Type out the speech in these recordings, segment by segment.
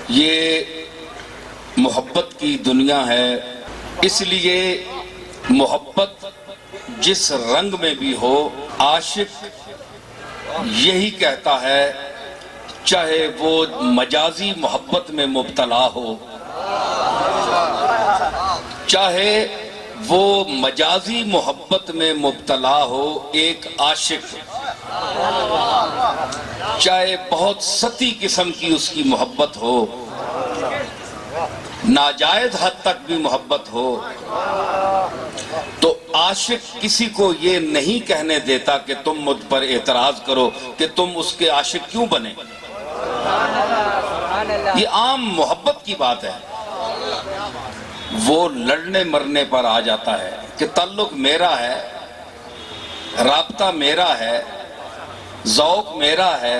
یہ محبت کی دنیا ہے، اس لیے محبت جس رنگ میں بھی ہو، عاشق یہی کہتا ہے، چاہے وہ مجازی محبت میں مبتلا ہو، چاہے وہ مجازی محبت میں مبتلا ہو، ایک عاشق چاہے بہت سطحی قسم کی اس کی محبت ہو، ناجائز حد تک بھی محبت ہو، تو عاشق کسی کو یہ نہیں کہنے دیتا کہ تم مجھ پر اعتراض کرو کہ تم اس کے عاشق کیوں بنے۔ یہ عام محبت کی بات ہے۔ وہ لڑنے مرنے پر آ جاتا ہے کہ تعلق میرا ہے، رابطہ میرا ہے، ذوق میرا ہے،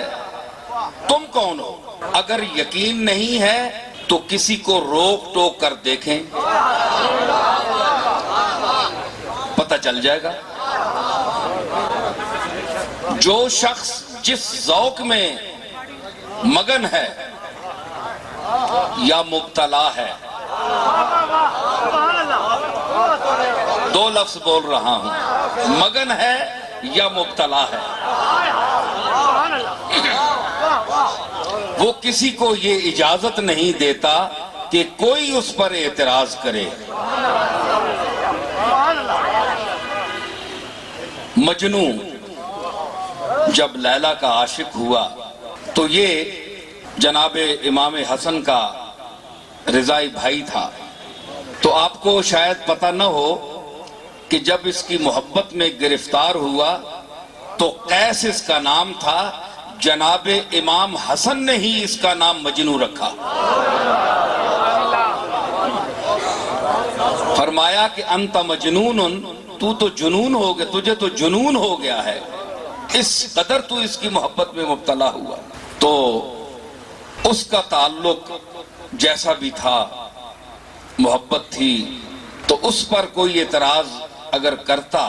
تم کون ہو؟ اگر یقین نہیں ہے تو کسی کو روک ٹوک کر دیکھیں، پتہ چل جائے گا۔ جو شخص جس ذوق میں مگن ہے یا مبتلا ہے، دو لفظ بول رہا ہوں، مگن ہے یا مبتلا ہے، وہ کسی کو یہ اجازت نہیں دیتا کہ کوئی اس پر اعتراض کرے۔ مجنوں جب لیلا کا عاشق ہوا تو یہ جناب امام حسن کا رضائی بھائی تھا، تو آپ کو شاید پتہ نہ ہو کہ جب اس کی محبت میں گرفتار ہوا تو قیس اس کا نام تھا، جناب امام حسن نے ہی اس کا نام مجنوں رکھا۔ فرمایا کہ انت مجنون، تو جنون ہو گیا، تجھے تو جنون ہو گیا ہے، اس قدر تو اس کی محبت میں مبتلا ہوا۔ تو اس کا تعلق جیسا بھی تھا، محبت تھی، تو اس پر کوئی اعتراض اگر کرتا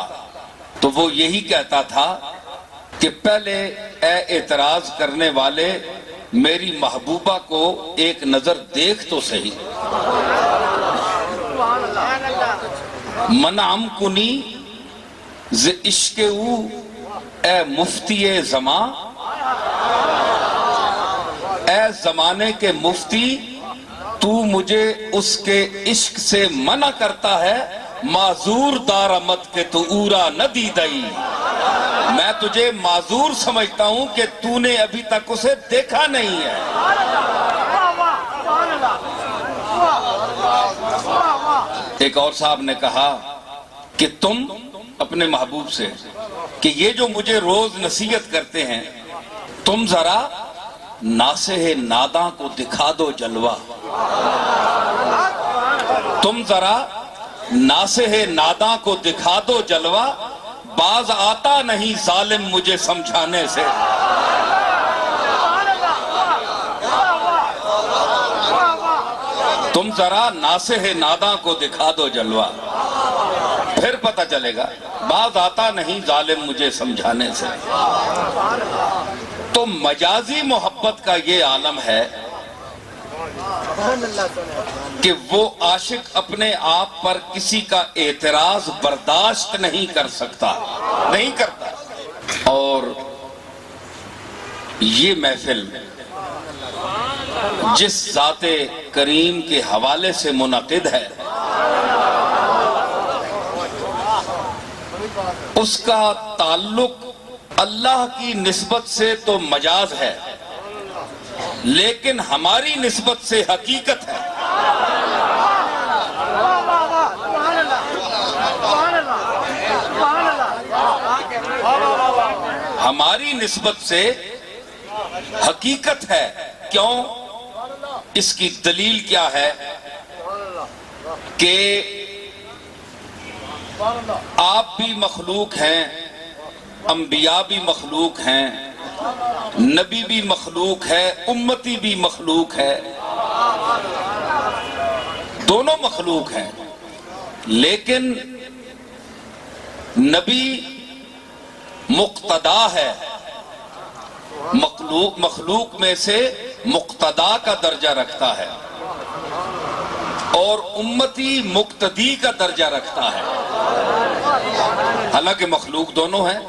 تو وہ یہی کہتا تھا کہ پہلے اے اعتراض کرنے والے میری محبوبہ کو ایک نظر دیکھ تو صحیح۔ منعم کنی ز عشق او اے مفتی زمان، اے زمانے کے مفتی، تو مجھے اس کے عشق سے منع کرتا ہے، معذور دارمت کہ تو اورا نہ دیدئی، میں تجھے معذور سمجھتا ہوں کہ تو نے ابھی تک اسے دیکھا نہیں ہے۔ ایک اور صاحب نے کہا کہ تم اپنے محبوب سے کہ یہ جو مجھے روز نصیحت کرتے ہیں، تم ذرا ناصح ناداں کو دکھا دو جلوہ، تم ذرا ناصح ناداں کو دکھا دو جلوہ، باز آتا نہیں ظالم مجھے سمجھانے سے۔ تم ذرا ناصح ناداں کو دکھا دو جلوہ، پھر پتہ چلے گا، باز آتا نہیں ظالم مجھے سمجھانے سے۔ تو مجازی محبت کا یہ عالم ہے کہ وہ عاشق اپنے آپ پر کسی کا اعتراض برداشت نہیں کر سکتا، نہیں کرتا۔ اور یہ محفل جس ذات کریم کے حوالے سے منعقد ہے، اس کا تعلق اللہ کی نسبت سے تو مجاز ہے، لیکن ہماری نسبت سے حقیقت ہے۔ ہماری نسبت سے حقیقت ہے۔ کیوں؟ اس کی دلیل کیا ہے کہ آپ بھی مخلوق ہیں، انبیاء بھی مخلوق ہیں، نبی بھی مخلوق ہے، امتی بھی مخلوق ہے، دونوں مخلوق ہیں، لیکن نبی مقتدا ہے، مخلوق میں سے مقتدا کا درجہ رکھتا ہے اور امتی مقتدی کا درجہ رکھتا ہے، حالانکہ مخلوق دونوں ہیں۔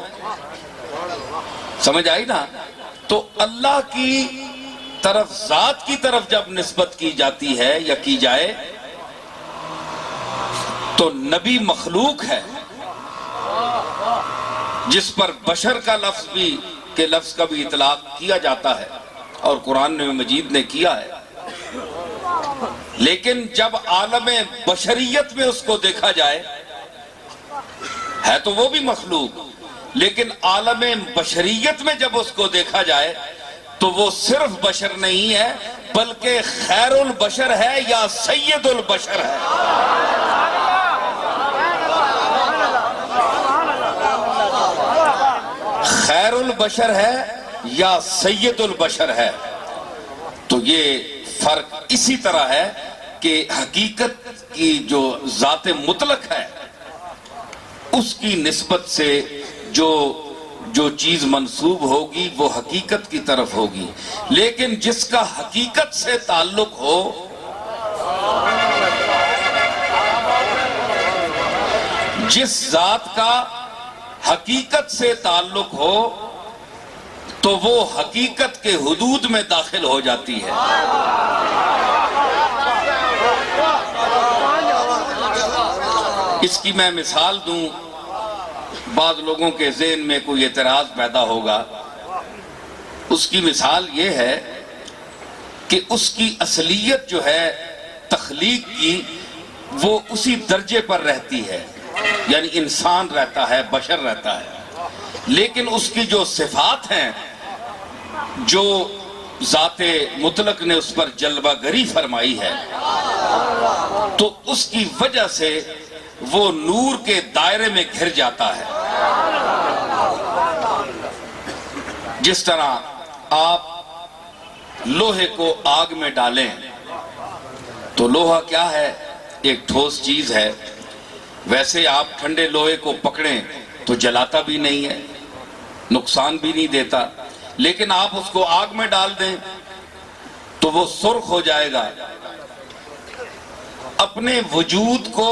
سمجھ آئی نا؟ تو اللہ کی طرف، ذات کی طرف جب نسبت کی جاتی ہے یا کی جائے تو نبی مخلوق ہے جس پر بشر کا لفظ کا بھی اطلاق کیا جاتا ہے اور قرآن مجید نے کیا ہے، لیکن جب عالم بشریت میں اس کو دیکھا جائے ہے تو وہ بھی مخلوق، لیکن عالم بشریت میں جب اس کو دیکھا جائے تو وہ صرف بشر نہیں ہے بلکہ خیر البشر ہے یا سید البشر ہے۔ خیر البشر ہے یا سید البشر ہے۔ تو یہ فرق اسی طرح ہے کہ حقیقت کی جو ذات مطلق ہے اس کی نسبت سے جو چیز منسوب ہوگی وہ حقیقت کی طرف ہوگی، لیکن جس کا حقیقت سے تعلق ہو جس ذات کا حقیقت سے تعلق ہو تو وہ حقیقت کے حدود میں داخل ہو جاتی ہے۔ اس کی میں مثال دوں، بعض لوگوں کے ذہن میں کوئی اعتراض پیدا ہوگا۔ اس کی مثال یہ ہے کہ اس کی اصلیت جو ہے تخلیق کی وہ اسی درجے پر رہتی ہے، یعنی انسان رہتا ہے، بشر رہتا ہے، لیکن اس کی جو صفات ہیں جو ذات مطلق نے اس پر جلوہ گری فرمائی ہے تو اس کی وجہ سے وہ نور کے دائرے میں گھر جاتا ہے۔ جس طرح آپ لوہے کو آگ میں ڈالیں تو لوہا کیا ہے؟ ایک ٹھوس چیز ہے، ویسے آپ ٹھنڈے لوہے کو پکڑیں تو جلاتا بھی نہیں ہے، نقصان بھی نہیں دیتا، لیکن آپ اس کو آگ میں ڈال دیں تو وہ سرخ ہو جائے گا۔ اپنے وجود کو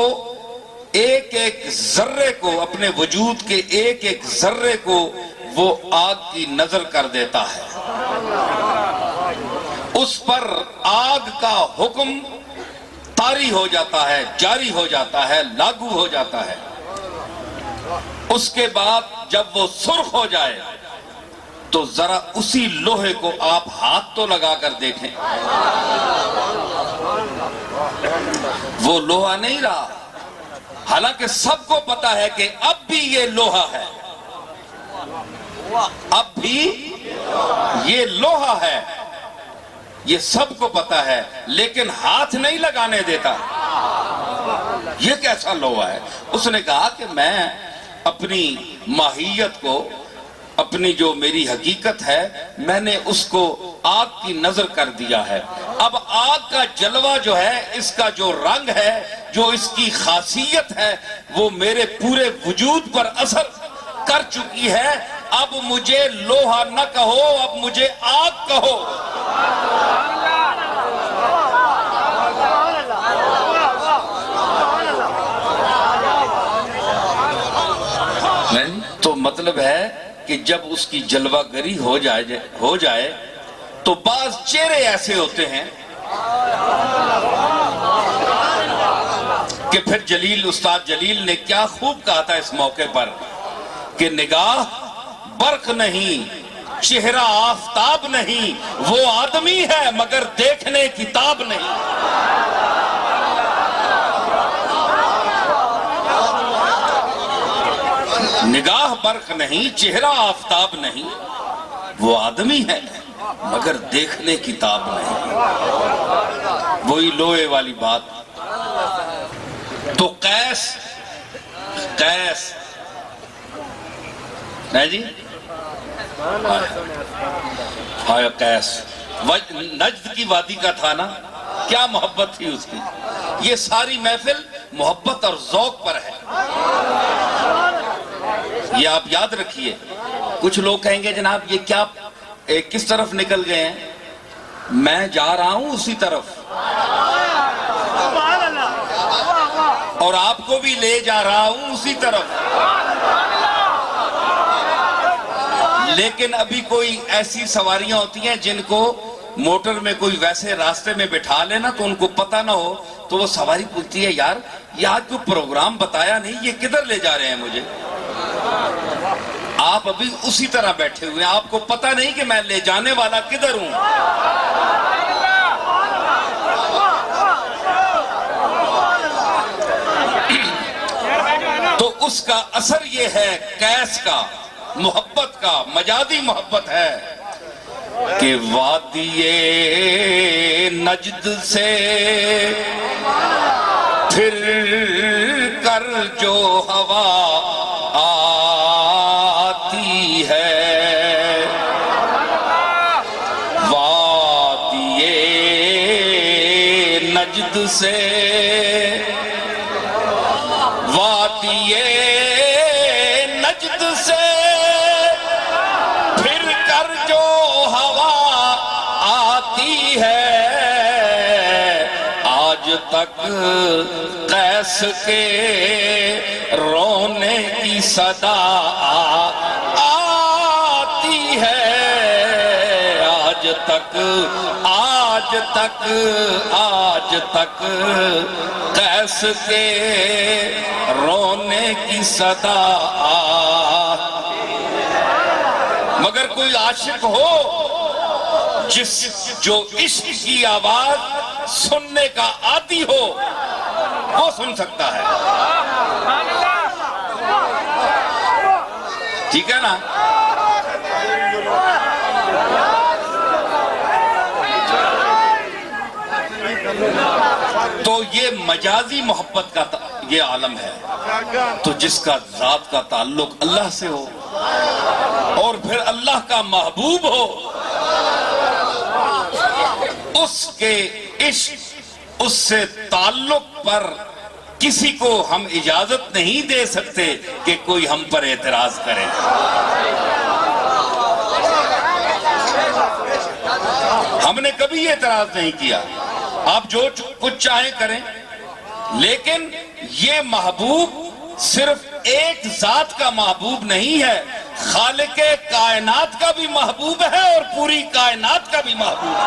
ایک ایک ذرے کو، اپنے وجود کے ایک ایک ذرے کو وہ آگ کی نظر کر دیتا ہے، اس پر آگ کا حکم طاری ہو جاتا ہے، جاری ہو جاتا ہے، لاگو ہو جاتا ہے۔ اس کے بعد جب وہ سرخ ہو جائے تو ذرا اسی لوہے کو آپ ہاتھ تو لگا کر دیکھیں، وہ لوہا نہیں رہا، حالانکہ سب کو پتا ہے کہ اب بھی یہ لوہا ہے، اب بھی یہ لوہا ہے، یہ سب کو پتا ہے، لیکن ہاتھ نہیں لگانے دیتا۔ یہ کیسا لوہا ہے؟ اس نے کہا کہ میں اپنی ماہیت کو، اپنی جو میری حقیقت ہے، میں نے اس کو آگ کی نظر کر دیا ہے۔ اب آگ کا جلوہ جو ہے، اس کا جو رنگ ہے، جو اس کی خاصیت ہے، وہ میرے پورے وجود پر اثر کر چکی ہے۔ اب مجھے لوہا نہ کہو، اب مجھے آگ کہو۔ تو مطلب ہے کہ جب اس کی جلوہ گری ہو جائے تو بعض چہرے ایسے ہوتے ہیں کہ پھر استاد جلیل نے کیا خوب کہا تھا اس موقع پر کہ نگاہ برق نہیں، چہرہ آفتاب نہیں، وہ آدمی ہے مگر دیکھنے کتاب نہیں۔ نگاہ برق نہیں، چہرہ آفتاب نہیں، وہ آدمی ہے مگر دیکھنے کتاب نہیں۔ وہی لوہے والی بات۔ تو قیس نہیں جی، ہائے قیس نجد کی وادی کا تھا نا، کیا محبت تھی اس کی۔ یہ ساری محفل محبت اور ذوق پر ہے، یہ آپ یاد رکھیے۔ کچھ لوگ کہیں گے جناب یہ کیا کس طرف نکل گئے ہیں؟ میں جا رہا ہوں اسی طرف اور آپ کو بھی لے جا رہا ہوں اسی طرف، لیکن ابھی کوئی ایسی سواریاں ہوتی ہیں جن کو موٹر میں کوئی ویسے راستے میں بٹھا لینا تو ان کو پتہ نہ ہو، تو وہ سواری پوچھتی ہے یار یہ آج کوئی پروگرام بتایا نہیں، یہ کدھر لے جا رہے ہیں مجھے؟ آپ ابھی اسی طرح بیٹھے ہوئے ہیں، آپ کو پتہ نہیں کہ میں لے جانے والا کدھر ہوں۔ تو اس کا اثر یہ ہے قیس کا، محبت کا، مجازی محبت ہے کہ وادی نجد سے پھر کر جو ہوا آتی ہے، وادی نجد سے، وادی نجد سے پھر کر جو ہوا آتی ہے، آج تک قیس کے رونے کی صدا آتی ہے، آج تک قیس کے رونے کی صدا مگر کوئی عاشق ہو جو عشق کی آواز سننے کا عادی ہو وہ سن سکتا ہے، ٹھیک ہے نا؟ تو یہ مجازی محبت کا یہ عالم ہے، تو جس کا ذات کا تعلق اللہ سے ہو اور پھر اللہ کا محبوب ہو، اس کے عشق، اس سے تعلق پر کسی کو ہم اجازت نہیں دے سکتے کہ کوئی ہم پر اعتراض کرے۔ ہم نے کبھی اعتراض نہیں کیا، آپ جو کچھ چاہیں کریں، لیکن یہ محبوب صرف ایک ذات کا محبوب نہیں ہے، خالق کائنات کا بھی محبوب ہے اور پوری کائنات کا بھی محبوب ہے۔